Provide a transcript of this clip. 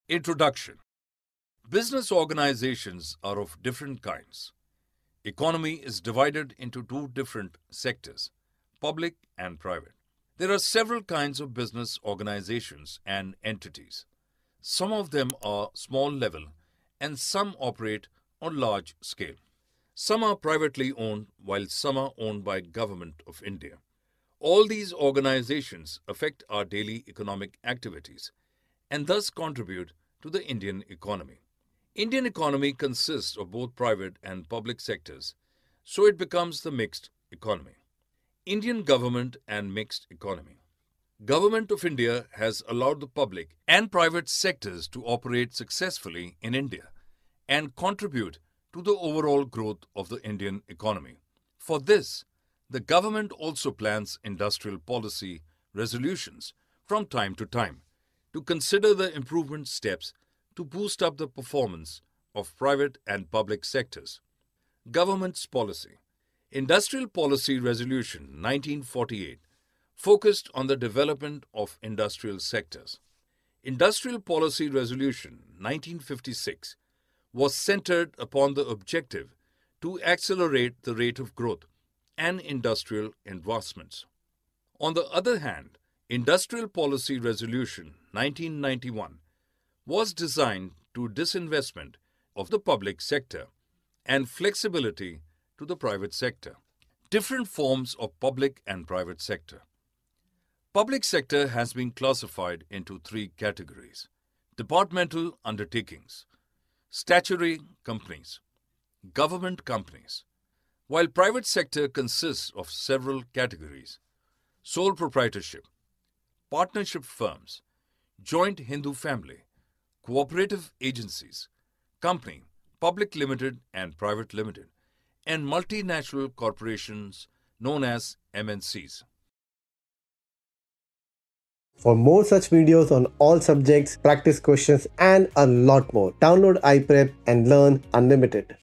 Introduction. Business organizations are of different kinds. Economy is divided into two different sectors, public and private. There are several kinds of business organizations and entities. Some of them are small level and some operate on large scale. Some are privately owned while some are owned by Government of India. All these organizations affect our daily economic activities and thus contribute to the Indian economy. Indian economy consists of both private and public sectors, so it becomes the mixed economy. Indian government and mixed economy. Government of India has allowed the public and private sectors to operate successfully in India and contribute to the overall growth of the Indian economy. For this, the government also plans industrial policy resolutions from time to time to consider the improvement steps to boost up the performance of private and public sectors. Government's policy. Industrial Policy Resolution 1948 focused on the development of industrial sectors. Industrial Policy Resolution 1956 was centered upon the objective to accelerate the rate of growth and industrial investments. On the other hand, Industrial Policy Resolution 1991 was designed to disinvestment of the public sector and flexibility to the private sector. Different forms of public and private sector. Public sector has been classified into three categories: departmental undertakings, statutory companies, government companies, while private sector consists of several categories: sole proprietorship, partnership firms, joint Hindu family, cooperative agencies, company, public limited and private limited, and multinational corporations known as MNCs. For more such videos on all subjects, practice questions, and a lot more, download iPrep and learn unlimited.